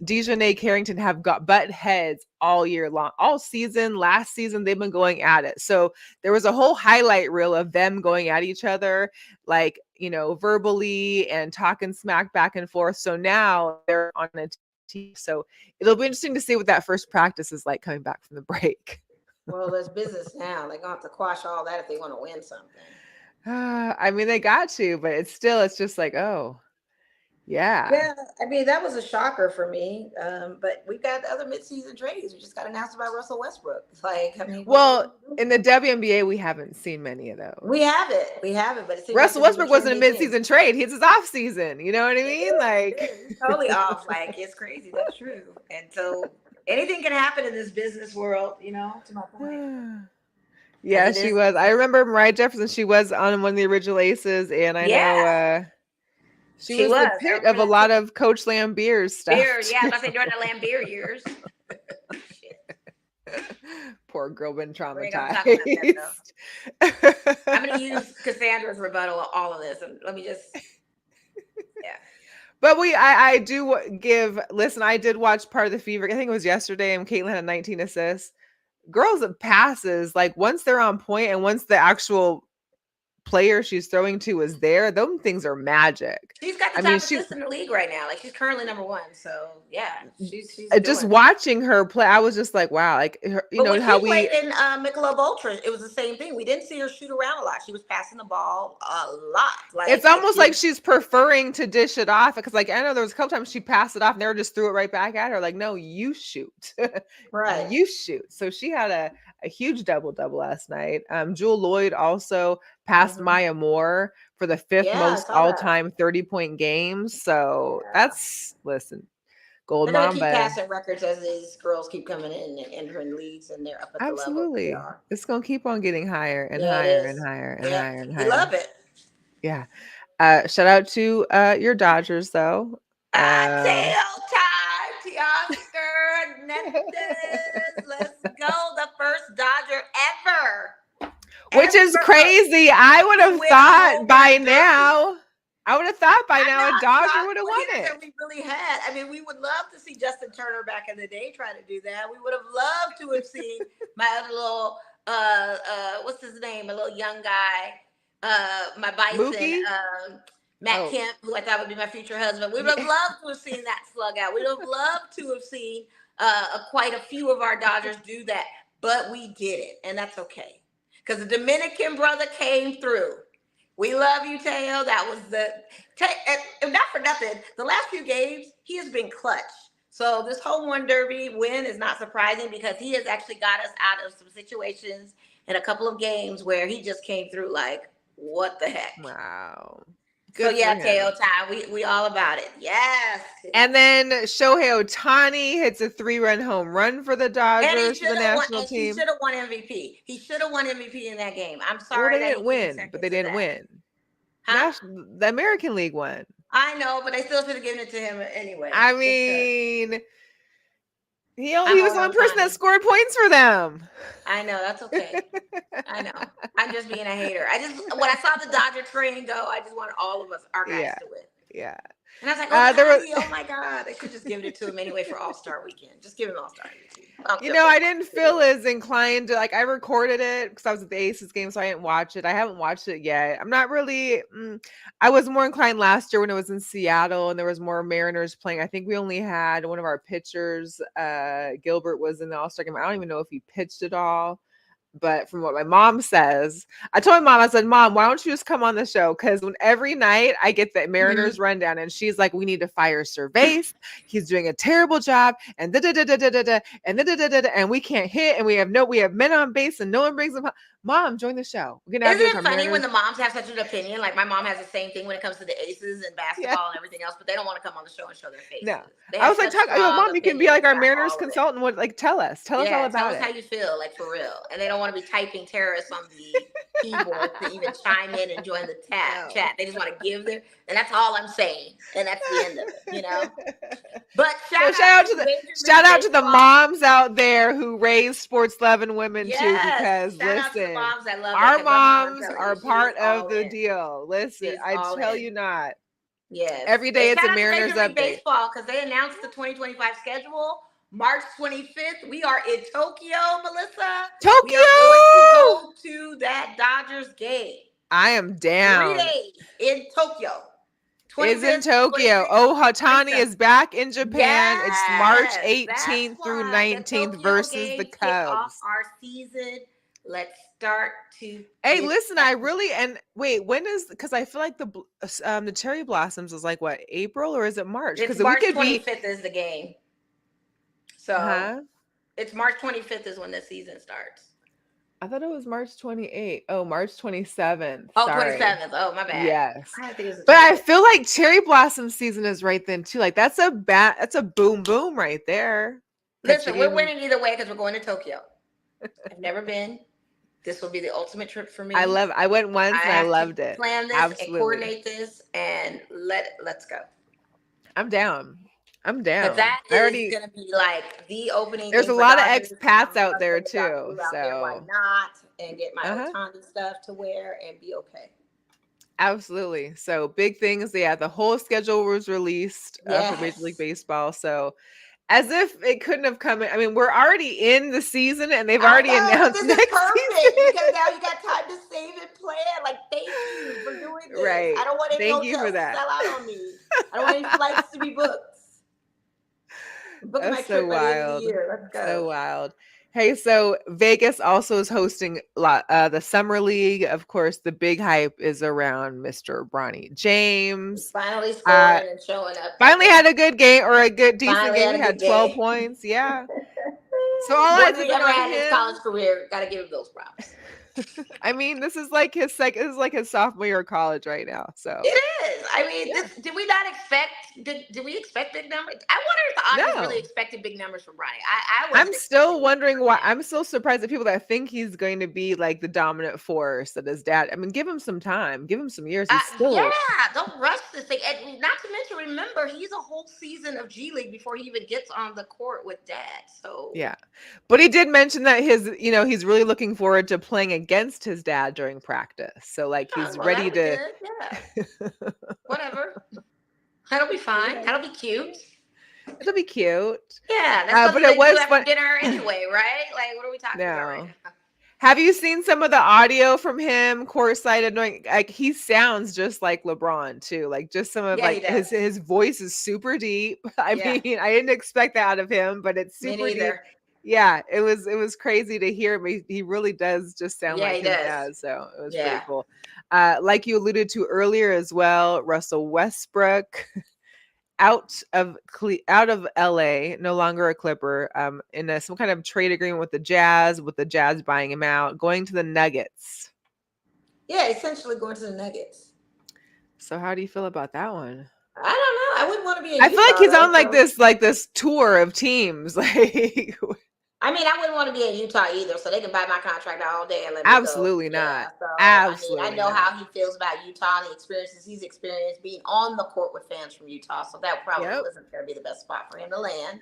Dejanay Carrington have got butt heads all year long, all season. Last season, they've been going at it. So there was a whole highlight reel of them going at each other, like, verbally and talking smack back and forth. So now they're on a team. So it'll be interesting to see what that first practice is like coming back from the break. Well, there's business now. They're gonna have to quash all that if they want to win something. I mean, they got to, but it's just like, oh, yeah. Yeah, I mean that was a shocker for me. But we've got other midseason trades. We just got announced about Russell Westbrook. It's like, I mean, Well, in the WNBA, we haven't seen many of those. we have it, but it seems like Russell this is a Westbrook wasn't a trendy thing. midseason trade. He's his off season. You know what I mean? It Like, is. It's totally off. Like it's crazy. That's true. And so anything can happen in this business world. To my point. yeah, It she is. was. I remember Mariah Jefferson. She was on one of the original Aces, and I know Yeah, she she was the was. I pit of remember a that lot of Coach Lambier's stuff. Beard. Yeah, I was about to say during the Lambeer years. Poor girl been We ain't gonna talk about that though. I'm traumatized. gonna use Cassandra's rebuttal of all of this, and let me just. Yeah. But I do listen, I did watch part of the Fever. I think it was yesterday, and Caitlin had 19 assists. Girls that passes, like once they're on point and once the actual player she's throwing to is there, those things are magic. She's got the I mean, top she assist in the league right now. Like she's currently number one. So yeah, she's just doing. watching her play, I was just like, wow, like But when how she we played in Michelob Ultra, it was the same thing. We didn't see her shoot around a lot. She was passing the ball a lot. it's Like it almost like didn't. she's preferring to dish it off because, like, I know there was a couple times she passed it off and they just threw it right back at her. Like, no, you shoot, Right. you shoot. So she had a huge double last night. Jewel Lloyd also passed Mhm. Maya Moore for the fifth Yeah, I most saw that. all-time 30-point games. So Yeah. that's listen, Gold They're gonna keep Mamba. passing records as these girls keep coming in and entering leagues, and they're up at the level they Absolutely. are. It's gonna keep on getting higher and Yeah, it higher and is. higher and Yeah, higher and we love higher. it. Yeah. Shout out to your Dodgers though. Uh Tail time, Teoscar Hernandez. Let's go. The first Dodger which is ever crazy. I would to have win a thought home run by derby. now. I would have thought by I'm now a not Dodger would shocked have with won hitters it. that we really had. I mean, we would love to see Justin Turner back in the day try to do that. We would have loved to have seen my other little what's his name? A little young guy, my bison, Mookie? Matt Oh. Kemp, who I thought would be my future husband. We would have Yeah. loved to have seen that slug out. We would have loved to have seen quite a few of our Dodgers do that, but we didn't, and that's okay because the Dominican brother came through. We love you, Teo. That was and not for nothing. The last few games, he has been clutch. So this home run derby win is not surprising because he has actually got us out of some situations in a couple of games where he just came through like, what the heck? Wow. So Good for yeah, Teo him. time. We all about it. Yes. And then Shohei Ohtani hits a 3-run home run for the And he Dodgers for the should have won. national And he team. should have won MVP. He should have won MVP in that game. I'm Well, sorry they that didn't he came win, but second they to didn't that. win. Huh? The American League won. I know, but I still should have given it to him anyway. I Just 'cause. mean, I'm he was the on one person that Otani. scored points for them. I know, that's okay. I know. I'm just being a hater. When I saw the Dodger train go, I just wanted all of us, our guys, Yeah, to win. yeah. And I was like, There was, Otani, oh my God. They should just give it to him anyway for All Star Weekend. Just give him All Star MVP. I don't care if they I won. didn't feel as inclined to I recorded it because I was at the Aces game, so I didn't watch it. I haven't watched it yet. I'm not really. I was more inclined last year when it was in Seattle and there was more Mariners playing. I think we only had one of our pitchers. Gilbert was in the All Star game. I don't even know if he pitched at all. But from what my mom says, I told my mom, I said, Mom, why don't you just come on the show? Because when every night I get the Mariners rundown and she's like, we need to fire Cervase. He's doing a terrible job. And da da da da da da da and da da da da and we can't hit and we have men on base and no one brings them. Mom, join the show. We're gonna have Isn't you as it our funny when Mariners. the moms have such an opinion? Like my mom has the same thing when it comes to the Aces and Yeah. basketball and everything else, but they don't want to come on the show and show their faces. No. They I have was like, such strong Mom, you can be like opinions our about Mariners all of it. consultant. Tell us all Yeah, tell about us how it. you feel, like for real. And they don't want to be typing terrorists on the keyboard to even chime in and join the chat. They just want to give their, and that's all I'm saying. And that's the end of it. But shout out to the moms out there who raise sports loving women too, because shout out to the listen, moms that love our it. My moms mom, are part of the deal. Listen, I tell you not. Yes. Every day And it's a shout out to Mariners Major League update. Baseball because they announced the 2025 schedule. March 25th, we are in Tokyo, Melissa. Tokyo! We are going to go to that Dodgers game. I am down. 3 days in Tokyo. Is in Tokyo. Ohtani is back in Japan. Yes, It's March 18th through 19th versus the Cubs. Kick off our season. Let's start to. Hey, listen, I really wait. When is because I feel like the cherry blossoms is like what, April or is it March? Because March 25th is the game. So it's March 25th is when the season starts. I thought it was March 28th. Oh, March 27th. Oh, sorry. 27th. Oh, my bad. Yes. But I feel like cherry blossom season is right then too. Like that's a boom boom right there. Listen, we're winning either way because we're going to Tokyo. I've never been. This will be the ultimate trip for me. I went once and I loved it. Plan this and coordinate this and let's go. I'm down. But that is going to be like the opening. There's a lot of expats out there too. So why not? And get my Ohtani stuff to wear and be okay. Absolutely. So big things. Yeah, the whole schedule was released for Major League Baseball. So as if it couldn't have come in. I mean, we're already in the season and they've already announced this next is perfect season. Because now you got time to save and plan. Like, thank you for doing this. Right. I don't want any hotels to sell out on me. I don't want any flights to be booked. That's so wild. Let's go. So wild. Hey, so Vegas also is hosting the Summer League. Of course, the big hype is around Mr. Bronny James. Finally scoring and showing up. Finally had a good game or a decent game. He had 12 points. Yeah. So all I ever had in his college career, got to give him those props. I mean, this is like his sophomore year of college right now. So It is. I mean, yeah, did we not expect? Did we expect big numbers? I wonder if the audience really no. expected big numbers from Bronny. I wasn't expecting much from him. I'm still surprised at people that think he's going to be like the dominant force that his dad. I mean, give him some time, give him some years. He's Yeah, still don't rush this thing. And not to mention, remember, he's a whole season of G League before he even gets on the court with Dad. So yeah. But he did mention that he's really looking forward to playing against his dad during practice. So like he's well, ready that'll be to good. Yeah, whatever. That'll be fine. whatever. That'll be cute. It'll be cute. Yeah, that's But something it they do was after fun. dinner anyway, right? Like, what are we talking about right No. now? Have you seen some of the audio from him courtside annoying? Like he sounds just like LeBron too. Like just some of Yeah, he like does. his voice is super deep. I Yeah, mean, I didn't expect that out of him, but it's me super deep. neither. Yeah, it was crazy to hear him. He really does just sound Yeah, like he his does. dad. So it was pretty Yeah. cool. Like you alluded to earlier as well, Russell Westbrook out of LA, no longer a Clipper, in some kind of trade agreement with the Jazz buying him out, going to the Nuggets. Yeah, essentially going to the Nuggets. So how do you feel about that one? I don't know. I wouldn't want to be in I feel like Utah he's on though. So like this tour of teams. Like I mean, I wouldn't want to be in Utah either. So they can buy my contract all day and let me go. absolutely Yeah. not. So I mean, I Absolutely know not. how he feels about Utah and the experiences he's experienced being on the court with fans from Utah. So that probably Yep. wasn't going to be the best spot for him to land.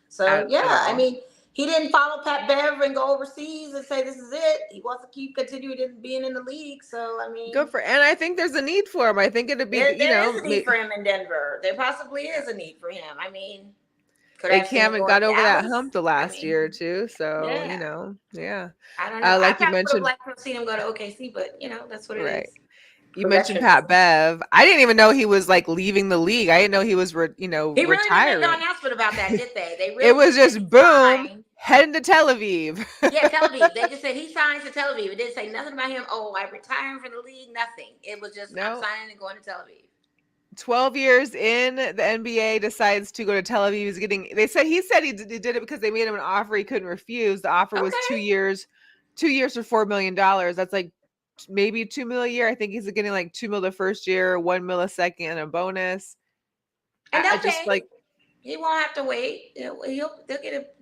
So At yeah, I all. mean, he didn't follow Pat Bev and go overseas and say this is it. He wants to keep continuing being in the league. So I Go mean, for and I think there's a need for him. I think it'd be, there is a need for him in Denver. There possibly yeah. is a need for him. I mean, could I They have seen him haven't going got to over that Dallas? hump the I last year or mean, two. So, yeah. yeah. I don't know. I Like you probably would have mentioned, liked to have seen him go to OKC, but that's what it right. is. You mentioned Progression. Pat Bev. I didn't even know he was like leaving the league. I didn't know he was, He really didn't make no retiring. announcement about that, did they? They It really was just said just he boom, signed. heading to Tel Aviv. Yeah, Tel Aviv. They just said he signs to Tel Aviv. It didn't say nothing about him. Oh, I'm retiring from the league. Nothing. It was just I'm No, signing and going to Tel Aviv. 12 years in, the NBA decides to go to Tel Aviv. He said he did it because they made him an offer he couldn't refuse. The offer was Okay. 2 years for $4 million. That's like maybe 2 million a year. I think he's getting like 2 mil the first year, 1 mil a second, and a bonus. And I they'll just pay. like, He won't have to wait. They'll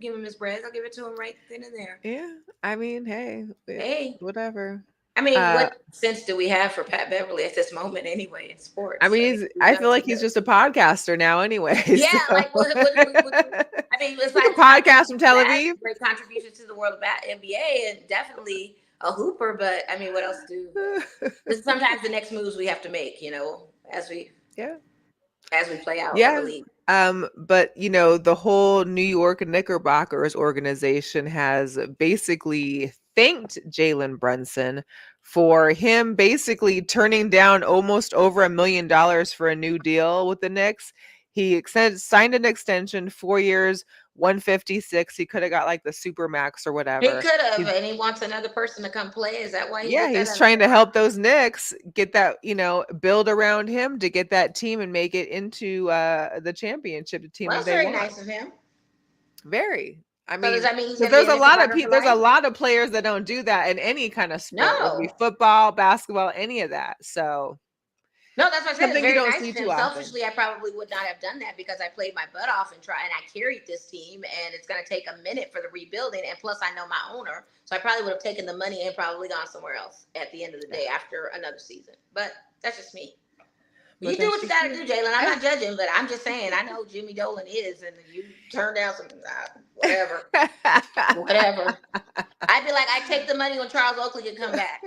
give him his bread. They'll give it to him right then and there. yeah. I mean, hey, Hey. whatever. I mean, Uh, what sense do we have for Pat Beverly at this moment anyway in I sports? I mean, mean, he's I done feel what like he he's does. just a podcaster now, anyway. Yeah, So. like I mean, He's a besides podcast from Tel that, Aviv. great contribution to the world of NBA and definitely a hooper. But I mean, what else do? This is sometimes the next moves we have to make, as we Yeah. play out in the Yeah. league. But the whole New York Knickerbockers organization has basically thanked Jalen Brunson for him basically turning down almost over $1 million for a new deal with the Knicks. He signed an extension, 4 years, 156. He could have got like the super max or He whatever. could have, and he wants another person to come play. Is that why he Yeah, did that? he's trying to help those Knicks get that, build around him to get that team and make it into the championship, the team Well, that that's they very want. nice of him. Very. I So does mean, that mean he's because going to be a Knickerbocker for there's a life? lot of players that don't do that in any kind of sport, whether it be No. football, basketball, any of that. So No, that's what I said. It's something you very don't nice see of too him. often. Selfishly, I probably would not have done that because I played my butt off and I carried this team, and it's going to take a minute for the rebuilding. And plus, I know my owner, so I probably would have taken the money and probably gone somewhere else at the end of the day after another season. But that's just me. You But do that's what you just got to you. do, Jalen. I'm not judging, but I'm just saying I know who Jimmy Dolan is, and you turn down some whatever. Whatever. I'd be like, I take the money when Charles Oakley can come back.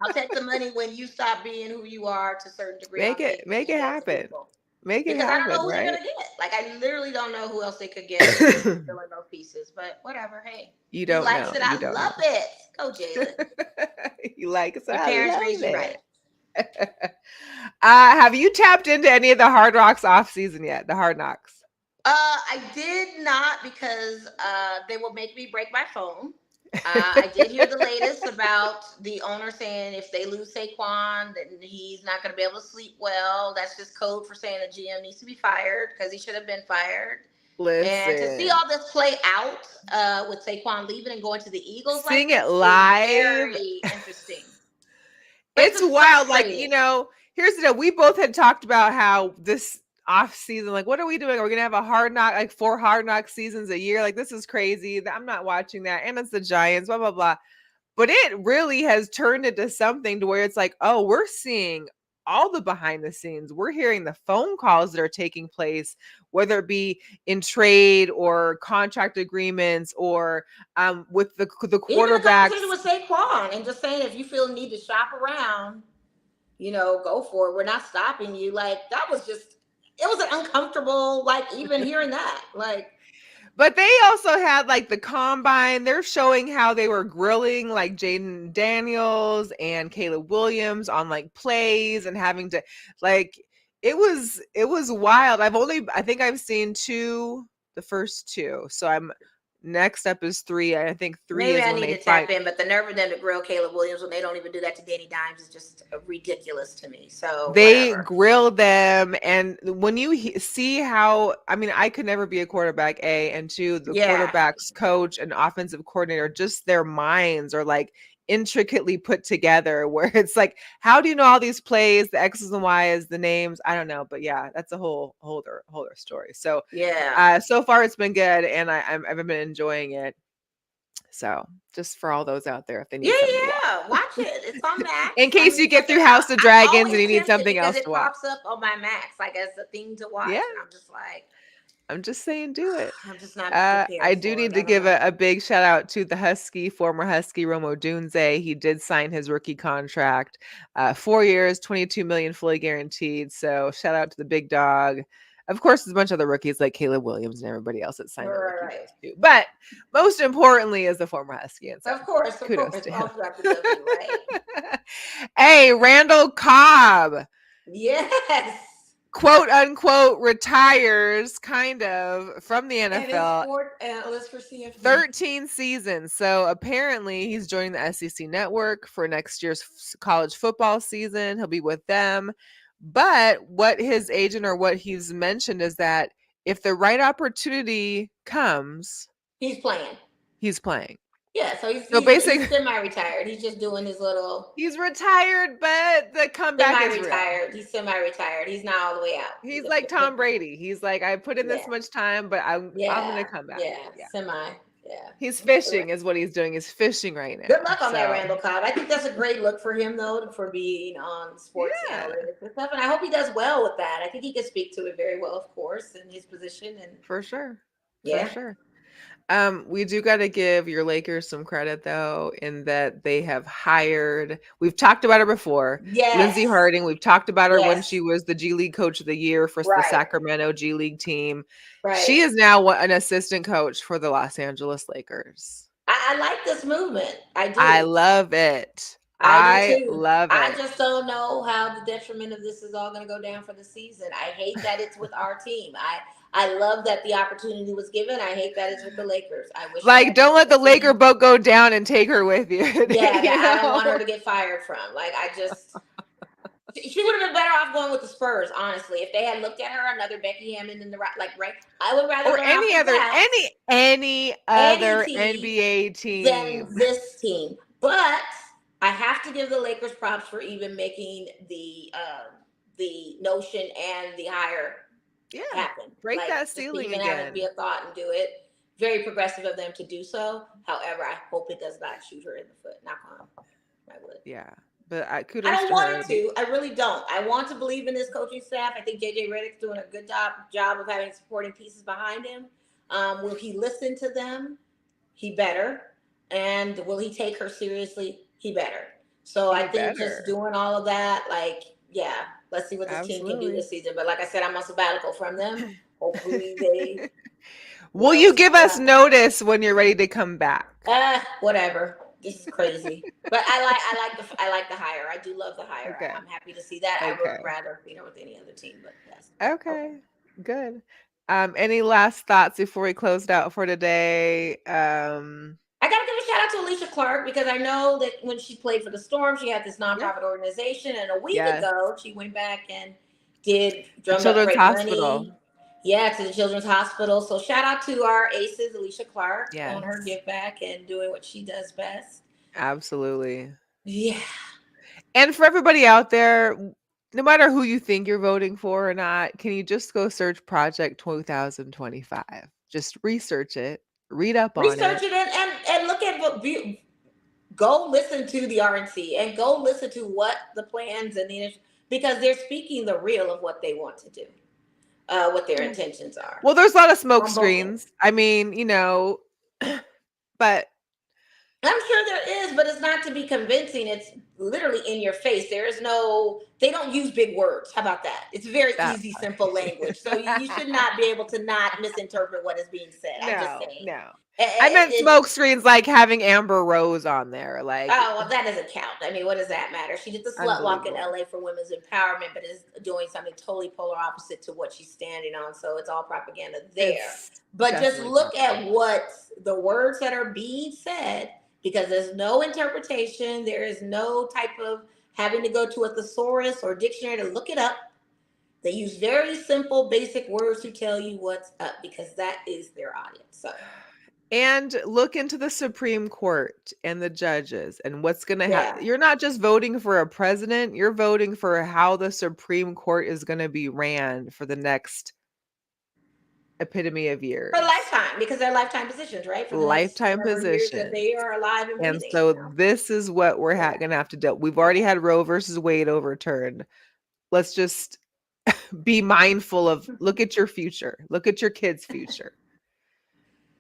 I'll take the money when you stop being who you are to a certain degree. I'll take it Make and it give it to happen. people. Make it Because I don't know happen, who they're right? gonna get. Like I literally don't know who else they could get to fill in those pieces. But whatever. Hey, You he don't likes know. it. You I don't love know. it. Go, Jalen. You like it, so Your I parents love raised you right. it. Have you tapped into any of the Hard Rocks off season yet? The Hard Knocks. I did not because they will make me break my phone. I did hear the latest about the owner saying if they lose Saquon, then he's not going to be able to sleep well. That's just code for saying the GM needs to be fired because he should have been fired. And to see Listen, all this play out with Saquon leaving and going to the Eagles like seeing it this is live, very interesting. But it's it's just wild. Like, frustrating. here's the deal. We both had talked about how this off season, like, what are we doing? Are we gonna have a hard knock, like 4 hard knock seasons a year? Like, this is crazy. I'm not watching that. And it's the Giants, blah, blah, blah. But it really has turned into something to where it's like, oh, we're seeing all the behind the scenes. We're hearing the phone calls that are taking place, whether it be in trade or contract agreements or with the Even the conversation quarterbacks. with Saquon and just saying if you feel the need to shop around, go for it. We're not stopping you. Like that was just it was an uncomfortable, like even hearing that. Like But they also had like the combine. They're showing how they were grilling like Jaden Daniels and Caleb Williams on like plays and having to like it was wild. I think I've seen the first two. So I'm next up is three. I think three maybe is I when need they to tap fight. in, but the nerve of them to grill Caleb Williams when they don't even do that to Danny Dimes is just ridiculous to me. So They whatever. grilled them, and when you see how, I mean, I could never be a quarterback, A, and two, the Yeah. quarterback's coach and offensive coordinator, just their minds are like intricately put together where it's like, how do you know all these plays, the X's and Y's, the names? I don't know. But yeah, that's a whole holder story. So Yeah. so far it's been good, and I've been enjoying it. So just for all those out there, if they Yeah, need something to watch. yeah. Watch it. It's on Max. In case you get Check it through out. House of I Dragons and always you need tempt it something because else it to watch. pops up on my Max, like as a thing to watch. Yeah. And I'm just like, I'm just saying, do it. I'm just not I prepared do for need it. to I don't give know. a big shout out to the former Husky, Romo Dunze. He did sign his rookie contract, 4 years, 22 million fully guaranteed. So shout out to the big dog. Of course, there's a bunch of other rookies like Caleb Williams and everybody else that signed their rookie Right. deals too. But most importantly is the former Husky. And so Of course, kudos to all him. throughout the W, right? Hey, Randall Cobb, Yes. quote unquote, retires kind of from the And it's NFL. sport analyst for CFB. 13 seasons. So apparently he's joining the SEC network for next year's college football season. He'll be with them. But what his agent or what he's mentioned is that if the right opportunity comes, He's playing. he's playing. Yeah, so he's basically semi-retired. He's just doing his little he's retired, but the comeback is real. semi-retired. He's semi-retired. He's not all the way out. He's like Tom Brady. He's like, I put in this Yeah. much time, but I'm gonna come back. Yeah, semi. Yeah. He's fishing is what he's doing. He's fishing right now. Good luck on that, Randall Cobb. I think that's a great look for him, though, for being on sports analytics and stuff. And I hope he does well with that. I think he can speak to it very well, of course, in his position. And for sure. Yeah. For sure. We do got to give your Lakers some credit, though, in that they have hired. We've talked about her before. Yes. Lindsey Harding. We've talked about her when Yes. she was the G League Coach of the Year for the Right. Sacramento G League team. Right. She is now an assistant coach for the Los Angeles Lakers. I like this movement. I do. I love it. I do too. Love it. I just don't know how the detriment of this is all going to go down for the season. I hate that it's with our team. I love that the opportunity was given. I hate that it's with the Lakers. I wish don't let the Laker boat go down and take her with you. Yeah, I don't want her to get fired from. Like she would have been better off going with the Spurs, honestly. If they had looked at her, another Becky Hammond in the right, I would rather or any other NBA team than this team. But I have to give the Lakers props for even making the notion and the hire happen. Break that ceiling even again. Have it be a thought and do it. Very progressive of them to do so. However, I hope it does not shoot her in the foot. Knock on. I would. Yeah. But kudos I don't to want her. it to. I really don't. I want to believe in this coaching staff. I think JJ Redick's doing a good job of having supporting pieces behind him. Will he listen to them? He better. And will he take her seriously? He better. So I think just doing all of that, let's see what this team can do this season. But like I said, I'm on sabbatical from them. Hopefully they. Will you give us notice when you're ready to come back? Whatever. This is crazy, but I like the hire. I do love the hire. Okay. I'm happy to see that. I would rather with any other team, but yes. Okay, good. Any last thoughts before we closed out for today? I gotta give a shout out to Alicia Clark because I know that when she played for the Storm, she had this nonprofit organization, and a week ago she went back and did Children's Hospital. Money. Yeah, to the Children's Hospital. So shout out to our aces, Alicia Clark, on her Yes, give back and doing what she does best. absolutely. Yeah. And for everybody out there, no matter who you think you're voting for or not, can you just go search Project 2025? Just research it, read up on Research it. it and look at what go listen to the RNC and go listen to what the plans and the because they're speaking the real of what they want to do, what their Yeah. intentions are Well, there's a lot of smoke on both ends. screens. I mean, but I'm sure there is, but it's not to be convincing. It's literally in your face. There is no, they don't use big words. How about that? It's very that easy, simple language. So you should part. not be able to not misinterpret what is being said. I'm just No, saying. no. I meant It, smoke screens like having Amber Rose on there, like oh, well, that doesn't count. I mean, what does that matter? She did the slut walk in unbelievable. LA for women's empowerment, but is doing something totally polar opposite to what she's standing on. So it's all propaganda there. It's But just definitely look at propaganda. what the words that are being said, because there's no interpretation. There is no type of having to go to a thesaurus or dictionary to look it up. They use very simple, basic words to tell you what's up because that is their audience. So, And look into the Supreme Court and the judges and what's going to happen. yeah. You're not just voting for a president, you're voting for how the Supreme Court is going to be ran for the next epitome of For a years. lifetime, because they're lifetime positions, right? For the next Lifetime whatever years that positions. they are alive and And breathing. so this is what we're Yeah. going to have to do. We've already had Roe versus Wade overturned. Let's just be mindful of look at your future. Look at your kids' future.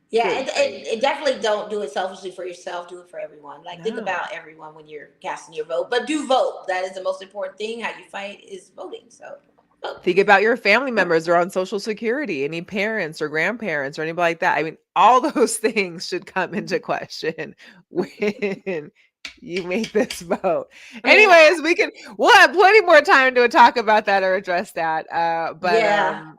Yeah, Good grief. it definitely don't do it selfishly for yourself. Do it for everyone. Like think No. about everyone when you're casting your vote, but do vote. That is the most important thing. How you fight is voting. So vote. Think about your family members or on Social Security, any parents or grandparents or anybody like that. I mean, all those things should come into question when you make this vote. I mean, Anyways, we'll have plenty more time to talk about that or address that. yeah,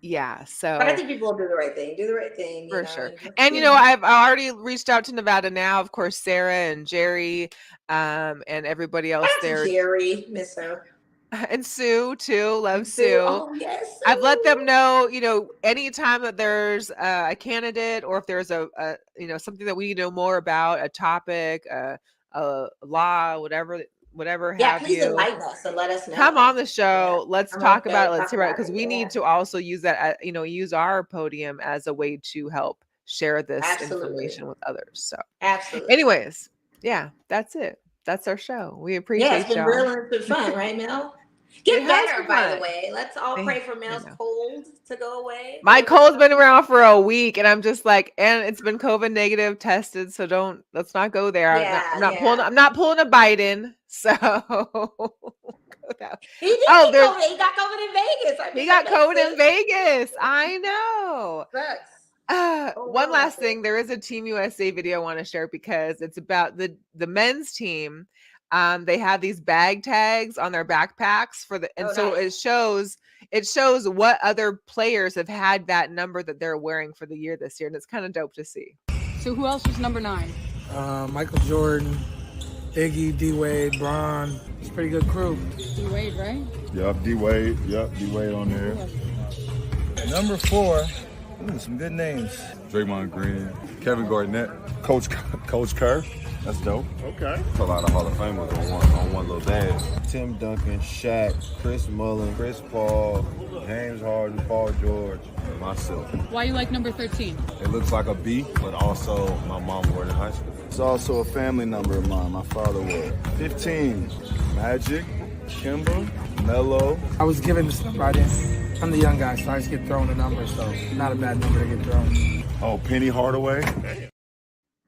Yeah, but I so think people will do the right thing. Do the right thing, for sure. and just And I've already reached out to Nevada now, of course, Sarah and Jerry, and everybody else shout out to there. Jerry, miss her, And Sue too, love and Sue. Sue. Oh yes, I've let them Sue. know, anytime that there's a candidate or if there's something that we know more about, a topic, a law, whatever Yeah, have please you, enlighten us and let us come know. on the Yeah, show. Let's I'm on talk the about show. it. Let's Talk hear about it about because it. we Yeah, need to also use that, use our podium as a way to help share this absolutely, information with others. So, absolutely. anyways, yeah, that's it. That's our show. We Yeah, it's appreciate been y'all. real and it's been fun, right, Mel? It Get has better, been by the fun. way. Let's all pray for I Mel's know. cold to go away. My Whatever's cold's been coming. around for a week, and I'm just like, and it's been COVID negative tested, so let's not go there. Yeah, yeah. I'm not pulling a Biden. So He did oh, get there's COVID. He got COVID in Vegas. I he mean, that got makes COVID in sense. Vegas. I know. Sucks. Whole One world out last there. thing, there is a Team USA video I want to share because it's about the men's team. They have these bag tags on their backpacks and Oh, so nice. it shows what other players have had that number that they're wearing for the year this year, and it's kind of dope to see. So who else was number 9? Michael Jordan, Iggy, D Wade, Bron. It's a pretty good crew. D Wade, right? Yep, D Wade. Yep, D Wade on there. Number 4, some good names. Draymond Green, Kevin Garnett, Coach Kerr. That's dope. Okay. A lot of Hall of Famers on one little bag. Tim Duncan, Shaq, Chris Mullin, Chris Paul, James Harden, Paul George. Myself. Why you like number 13? It looks like a B, but also my mom wore it in high school. It's also a family number of mine. My father wore it. 15, Magic, Kimba, Melo. I was given this number. I'm the young guy, so I just get thrown a number, so not a bad number to get thrown. Oh, Penny Hardaway.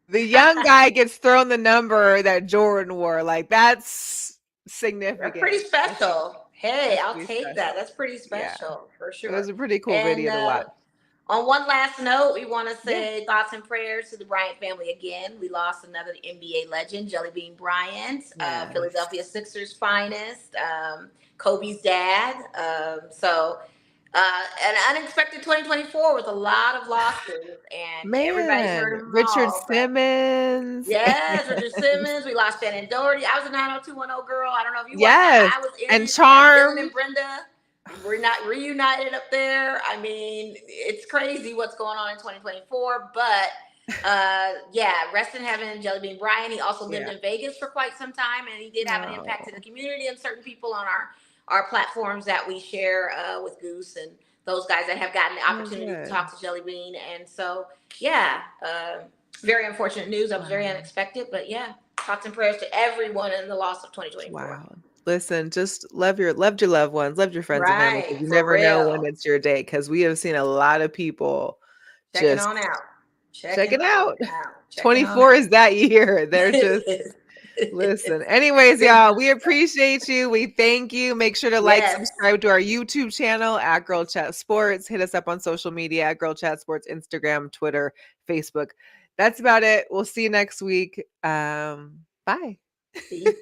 The young guy gets thrown the number that Jordan wore. Like that's significant. That's pretty special. Hey, that's I'll pretty take special. that. That's pretty Yeah. special for It sure. was a pretty cool And video to watch. on one last note, we want to say thoughts and prayers to the Bryant family again. We lost another NBA legend, Jelly Bean Bryant, Yes. Philadelphia Sixers finest, Kobe's dad. An unexpected 2024 with a lot of losses, and everybody's heard Man, them Richard all. But Simmons. yes, Richard Simmons. We lost Shannon Doherty. I was a 90210 girl. I don't know if you watched Yes, that. I was in and it. Dylan Charm. and Brenda. We're not reunited up there. I mean, it's crazy what's going on in 2024, but yeah, rest in heaven, Jelly Bean Brian. He also lived Yeah. in Vegas for quite some time, and he did have an impact to Oh, the community and certain people on our platforms that we share with Goose and those guys that have gotten the oh, opportunity to good. talk to Jelly Bean. And so, yeah, very unfortunate news. That was very Wow. unexpected, but yeah, thoughts and prayers to everyone in the loss of 2024. Wow. Listen, just loved your loved ones, loved your friends and family, Right, because you for never know when real. it's your day. Because we have seen a lot of people Checking just on out. Checking checking on out. out. Checking on 24 out. is that year. They're just listen. Anyways, Big y'all, good we stuff. appreciate you. We thank you. Make sure to like, Yes. subscribe to our YouTube channel at Girl Chat Sports. Hit us up on social media at Girl Chat Sports, Instagram, Twitter, Facebook. That's about it. We'll see you next week. Bye. See you.